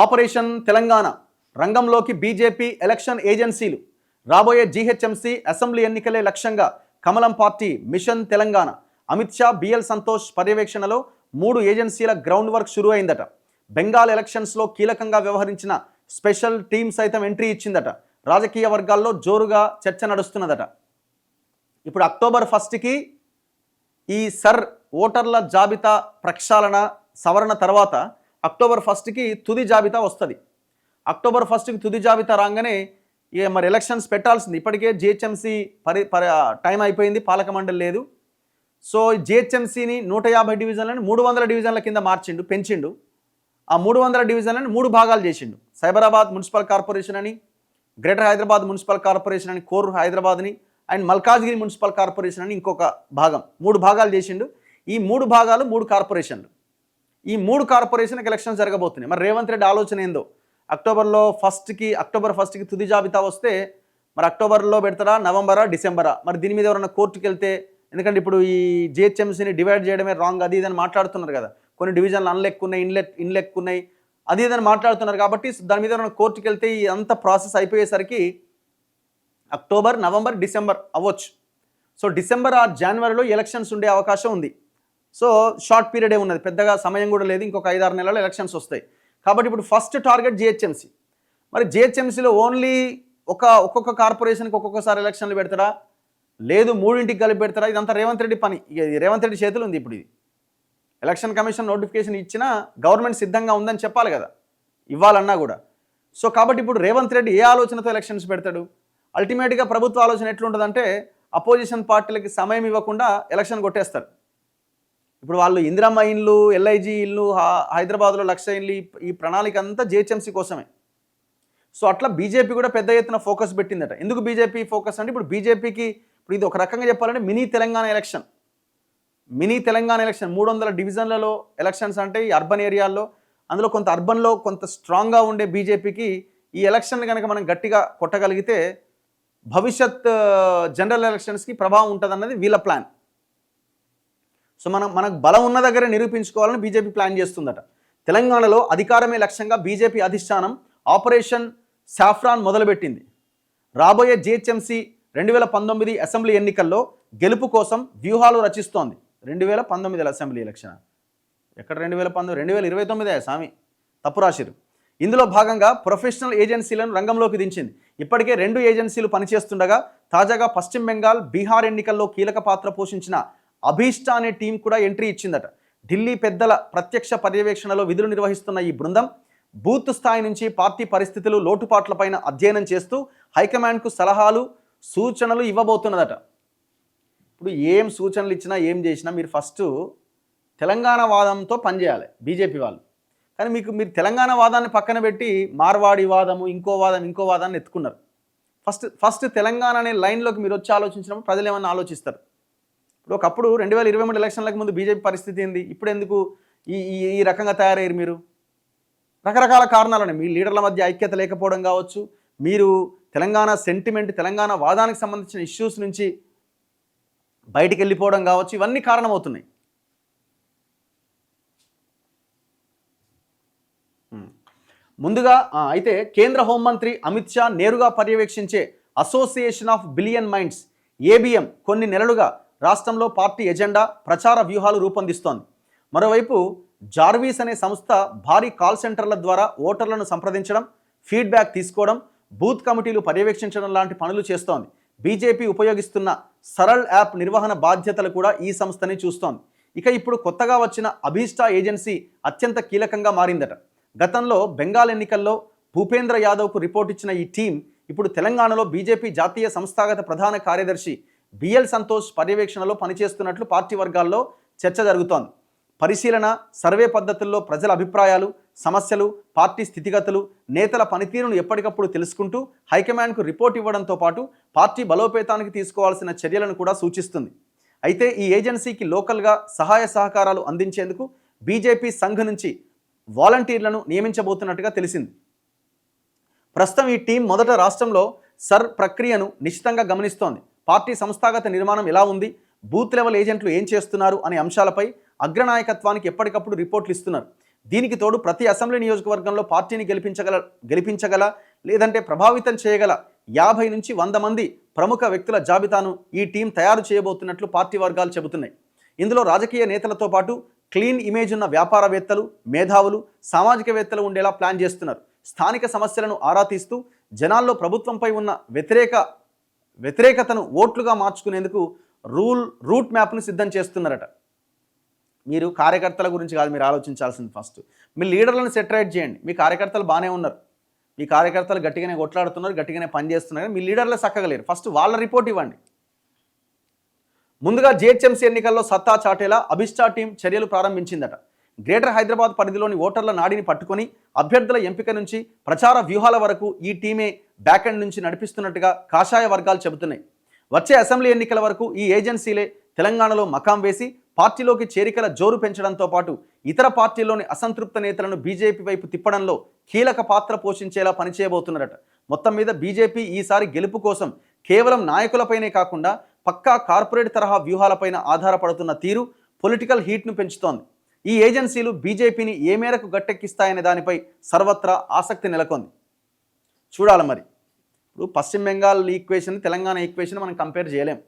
Operation Telangana రంగంలోకి BJP election ఏజెన్సీలు. రాబోయే జీహెచ్ఎంసీ అసెంబ్లీ ఎన్నికలే లక్ష్యంగా కమలం party mission Telangana. Amit Shah, BL Santhosh పర్యవేక్షణలో 3 ఏజెన్సీల గ్రౌండ్ వర్క్ షురూ అయిందట. బెంగాల్ ఎలక్షన్స్లో కీలకంగా వ్యవహరించిన స్పెషల్ టీమ్ సైతం ఎంట్రీ ఇచ్చిందట. రాజకీయ వర్గాల్లో జోరుగా చర్చ నడుస్తున్నదట. ఇప్పుడు అక్టోబర్ 1కి ఈ ఓటర్ల జాబితా ప్రక్షాళన సవరణ తర్వాత అక్టోబర్ 1కి తుది జాబితా వస్తుంది. అక్టోబర్ 1కి తుది జాబితా రాగానే మరి ఎలక్షన్స్ పెట్టాల్సింది. ఇప్పటికే జిహెచ్ఎంసీ టైం అయిపోయింది, పాలక మండలి లేదు. సో జిహెచ్ఎంసీని 150 డివిజన్లను 300 డివిజన్ల కింద పెంచిండు. ఆ 300 డివిజన్లను 3 భాగాలు చేసిండు. సైబరాబాద్ మున్సిపల్ కార్పొరేషన్ అని, గ్రేటర్ హైదరాబాద్ మున్సిపల్ కార్పొరేషన్ అని కోర్ హైదరాబాద్ని, అండ్ మల్కాజ్గిరి మున్సిపల్ కార్పొరేషన్ అని ఇంకొక భాగం. 3 భాగాలు చేసిండు. ఈ 3 భాగాలు 3 కార్పొరేషన్లు. ఈ 3 కార్పొరేషన్కి ఎలక్షన్స్ జరగబోతున్నాయి. మరి రేవంత్ రెడ్డి ఆలోచన ఏందో, అక్టోబర్ 1కి తుది జాబితా వస్తే మరి అక్టోబర్లో పెడతారా, నవంబరా, డిసెంబరా? మరి దీని మీద ఎవరైనా కోర్టుకు వెళ్తే, ఎందుకంటే ఇప్పుడు ఈ జిహెచ్ఎంసీని డివైడ్ చేయడమే రాంగ్, అది ఇదని మాట్లాడుతున్నారు కదా. కొన్ని డివిజన్లు అన్లెక్కున్నాయి, ఇన్లెక్కున్నాయి, అది ఇదని మాట్లాడుతున్నారు. కాబట్టి దాని మీద ఎవరైనా కోర్టుకు వెళ్తే ఈ అంత ప్రాసెస్ అయిపోయేసరికి అక్టోబర్, నవంబర్, డిసెంబర్ అవ్వచ్చు. సో డిసెంబర్ ఆర్ జనవరిలో ఎలక్షన్స్ ఉండే అవకాశం ఉంది. సో షార్ట్ పీరియడే ఉన్నది, పెద్దగా సమయం కూడా లేదు. ఇంకొక 5-6 నెలల్లో ఎలక్షన్స్ వస్తాయి. కాబట్టి ఇప్పుడు ఫస్ట్ టార్గెట్ జిహెచ్ఎంసీ. మరి జిహెచ్ఎంసీలో ఓన్లీ ఒక్కొక్క కార్పొరేషన్కి ఒక్కొక్కసారి ఎలక్షన్లు పెడతారా, లేదు 3ంటికి కలిపి పెడతారా? ఇదంతా రేవంత్ రెడ్డి పని. రేవంత్ రెడ్డి చేతులు ఉంది. ఇప్పుడు ఇది ఎలక్షన్ కమిషన్ నోటిఫికేషన్ ఇచ్చినా గవర్నమెంట్ సిద్ధంగా ఉందని చెప్పాలి కదా, ఇవ్వాలన్నా కూడా. సో కాబట్టి ఇప్పుడు రేవంత్ రెడ్డి ఏ ఆలోచనతో ఎలక్షన్స్ పెడతాడు? అల్టిమేట్గా ప్రభుత్వ ఆలోచన ఎట్లుంటుందంటే అపోజిషన్ పార్టీలకి సమయం ఇవ్వకుండా ఎలక్షన్ కొట్టేస్తారు. ఇప్పుడు వాళ్ళు ఇందిరమ్మ ఇళ్ళు, ఎల్ఐజీ ఇళ్ళు, హైదరాబాద్లో 1,00,000 ఇళ్ళు, ఈ ప్రణాళిక అంతా జిహెచ్ఎంసీ కోసమే. సో అట్లా బీజేపీ కూడా పెద్ద ఎత్తున ఫోకస్ పెట్టిందట. ఎందుకు బీజేపీ ఫోకస్ అంటే, ఇప్పుడు బీజేపీకి ఇప్పుడు ఇది ఒక రకంగా చెప్పాలంటే మినీ తెలంగాణ ఎలక్షన్. 300 డివిజన్లలో ఎలక్షన్స్ అంటే ఈ అర్బన్ ఏరియాల్లో, అందులో కొంత అర్బన్లో కొంత స్ట్రాంగ్గా ఉండే బీజేపీకి ఈ ఎలక్షన్ కనుక మనం గట్టిగా కొట్టగలిగితే భవిష్యత్ జనరల్ ఎలక్షన్స్కి ప్రభావం ఉంటుందన్నది వీళ్ళ ప్లాన్. సో మనకు బలం ఉన్న దగ్గర నిరూపించుకోవాలని బీజేపీ ప్లాన్ చేస్తుందట. తెలంగాణలో అధికారమే లక్ష్యంగా బీజేపీ అధిష్టానం ఆపరేషన్ సాఫ్రాన్ మొదలుపెట్టింది. రాబోయే జిహెచ్ఎంసీ 2019 అసెంబ్లీ ఎన్నికల్లో గెలుపు కోసం వ్యూహాలు రచిస్తోంది. 2019 అసెంబ్లీ ఎలక్షన్ ఎక్కడ? 2019, 2029 స్వామి, తప్పు రాసిరు. ఇందులో భాగంగా ప్రొఫెషనల్ ఏజెన్సీలను రంగంలోకి దించింది. ఇప్పటికే 2 ఏజెన్సీలు పనిచేస్తుండగా తాజాగా పశ్చిమ బెంగాల్, బీహార్ ఎన్నికల్లో కీలక పాత్ర పోషించిన అభీష్ట అనే టీం కూడా ఎంట్రీ ఇచ్చిందట. ఢిల్లీ పెద్దల ప్రత్యక్ష పర్యవేక్షణలో విధులు నిర్వహిస్తున్న ఈ బృందం బూత్ స్థాయి నుంచి పార్టీ పరిస్థితులు, లోటుపాట్లపైన అధ్యయనం చేస్తూ హైకమాండ్కు సలహాలు, సూచనలు ఇవ్వబోతున్నదట. ఇప్పుడు ఏం సూచనలు ఇచ్చినా, ఏం చేసినా మీరు ఫస్ట్ తెలంగాణ వాదంతో పనిచేయాలి బీజేపీ వాళ్ళు. కానీ మీరు తెలంగాణ వాదాన్ని పక్కన పెట్టి మార్వాడి వాదము, ఇంకో వాదాన్ని ఎత్తుకున్నారు. ఫస్ట్ తెలంగాణ అనే లైన్లోకి మీరు వచ్చి ఆలోచించినప్పుడు ప్రజలు ఏమన్నా ఆలోచిస్తారు. ఇప్పుడు ఒకప్పుడు 2023 ఎలక్షన్లకు ముందు బీజేపీ పరిస్థితి ఏంది? ఇప్పుడు ఎందుకు ఈ రకంగా తయారయ్యారు మీరు? రకరకాల కారణాలని, మీ లీడర్ల మధ్య ఐక్యత లేకపోవడం కావచ్చు, మీరు తెలంగాణ సెంటిమెంట్, తెలంగాణ వాదానికి సంబంధించిన ఇష్యూస్ నుంచి బయటికి వెళ్ళిపోవడం కావచ్చు, ఇవన్నీ కారణమవుతున్నాయి. ముందుగా అయితే కేంద్ర హోంమంత్రి అమిత్ షా నేరుగా పర్యవేక్షించే association of billion minds ABM కొన్ని నెలలుగా రాష్ట్రంలో పార్టీ ఎజెండా, ప్రచార వ్యూహాలు రూపొందిస్తోంది. మరోవైపు జార్వీస్ అనే సంస్థ భారీ కాల్ సెంటర్ల ద్వారా ఓటర్లను సంప్రదించడం, ఫీడ్బ్యాక్ తీసుకోవడం, బూత్ కమిటీలు పర్యవేక్షించడం లాంటి పనులు చేస్తోంది. బీజేపీ ఉపయోగిస్తున్న సరళ్ యాప్ నిర్వహణ బాధ్యతలు కూడా ఈ సంస్థని చూస్తోంది. ఇక ఇప్పుడు కొత్తగా వచ్చిన అభీష్ట ఏజెన్సీ అత్యంత కీలకంగా మారిందట. గతంలో బెంగాల్ ఎన్నికల్లో భూపేంద్ర యాదవ్కు రిపోర్ట్ ఇచ్చిన ఈ టీం ఇప్పుడు తెలంగాణలో బీజేపీ జాతీయ సంస్థాగత ప్రధాన కార్యదర్శి బిఎల్ సంతోష్ పర్యవేక్షణలో పనిచేస్తున్నట్లు పార్టీ వర్గాల్లో చర్చ జరుగుతోంది. పరిశీలన, సర్వే పద్ధతుల్లో ప్రజల అభిప్రాయాలు, సమస్యలు, పార్టీ స్థితిగతులు, నేతల పనితీరును ఎప్పటికప్పుడు తెలుసుకుంటూ హైకమాండ్కు రిపోర్ట్ ఇవ్వడంతో పాటు పార్టీ బలోపేతానికి తీసుకోవాల్సిన చర్యలను కూడా సూచిస్తుంది. అయితే ఈ ఏజెన్సీకి లోకల్గా సహాయ సహకారాలు అందించేందుకు బీజేపీ సంఘ్ నుంచి వాలంటీర్లను నియమించబోతున్నట్టుగా తెలిసింది. ప్రస్తుతం ఈ టీం మొదట రాష్ట్రంలో ప్రక్రియను నిశ్చితంగా గమనిస్తోంది. పార్టీ సంస్థాగత నిర్మాణం ఎలా ఉంది, బూత్ లెవెల్ ఏజెంట్లు ఏం చేస్తున్నారు అనే అంశాలపై అగ్రనాయకత్వానికి ఎప్పటికప్పుడు రిపోర్ట్లు ఇస్తున్నారు. దీనికి తోడు ప్రతి అసెంబ్లీ నియోజకవర్గంలో పార్టీని గెలిపించగల లేదంటే ప్రభావితం చేయగల 50 నుంచి 100 మంది ప్రముఖ వ్యక్తుల జాబితాను ఈ టీం తయారు చేయబోతున్నట్లు పార్టీ వర్గాలు చెబుతున్నాయి. ఇందులో రాజకీయ నేతలతో పాటు క్లీన్ ఇమేజ్ ఉన్న వ్యాపారవేత్తలు, మేధావులు, సామాజికవేత్తలు ఉండేలా ప్లాన్ చేస్తున్నారు. స్థానిక సమస్యలను ఆరా తీస్తూ జనాల్లో ప్రభుత్వంపై ఉన్న వ్యతిరేకతను ఓట్లుగా మార్చుకునేందుకు రూట్ మ్యాప్ను సిద్ధం చేస్తున్నారట. మీరు కార్యకర్తల గురించి కాదు మీరు ఆలోచించాల్సింది. ఫస్ట్ మీ లీడర్లను సెటరేట్ చేయండి. మీ కార్యకర్తలు బాగానే ఉన్నారు, మీ కార్యకర్తలు గట్టిగానే కొట్లాడుతున్నారు, గట్టిగానే పనిచేస్తున్నారు, మీ లీడర్లు చక్కగలేరు. ఫస్ట్ వాళ్ళ రిపోర్ట్ ఇవ్వండి. ముందుగా జిహెచ్ఎంసీ ఎన్నికల్లో సత్తా చాటేలా అభిష్టా టీం చర్యలు ప్రారంభించిందట. గ్రేటర్ హైదరాబాద్ పరిధిలోని ఓటర్ల నాడిని పట్టుకొని అభ్యర్థుల ఎంపిక నుంచి ప్రచార వ్యూహాల వరకు ఈ టీమే బ్యాకెండ్ నుంచి నడిపిస్తున్నట్టుగా కాషాయ వర్గాలు చెబుతున్నాయి. వచ్చే అసెంబ్లీ ఎన్నికల వరకు ఈ ఏజెన్సీలే తెలంగాణలో మకాం వేసి పార్టీలోకి చేరికల జోరు పెంచడంతో పాటు ఇతర పార్టీల్లోని అసంతృప్త నేతలను బీజేపీ వైపు తిప్పడంలో కీలక పాత్ర పోషించేలా పనిచేయబోతున్నారట. మొత్తం మీద బీజేపీ ఈసారి గెలుపు కోసం కేవలం నాయకులపైనే కాకుండా పక్కా కార్పొరేట్ తరహా వ్యూహాలపైన ఆధారపడుతున్న తీరు పొలిటికల్ హీట్ను పెంచుతోంది. ఈ ఏజెన్సీలు బీజేపీని ఏ మేరకు గట్టెక్కిస్తాయనే దానిపై సర్వత్రా ఆసక్తి నెలకొంది. చూడాలి మరి. ఇప్పుడు పశ్చిమ బెంగాల్ ఈక్వేషన్, తెలంగాణ ఈక్వేషన్ మనం కంపేర్ చేయలేం.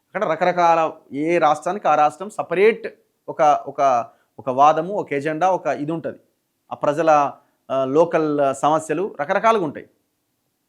అక్కడ రకరకాల ఏ రాష్ట్రానికి ఆ రాష్ట్రం సపరేట్ ఒక ఒక ఒక వాదము, ఒక ఎజెండా, ఒక ఇది ఉంటుంది. ఆ ప్రజల లోకల్ సమస్యలు రకరకాలుగా ఉంటాయి.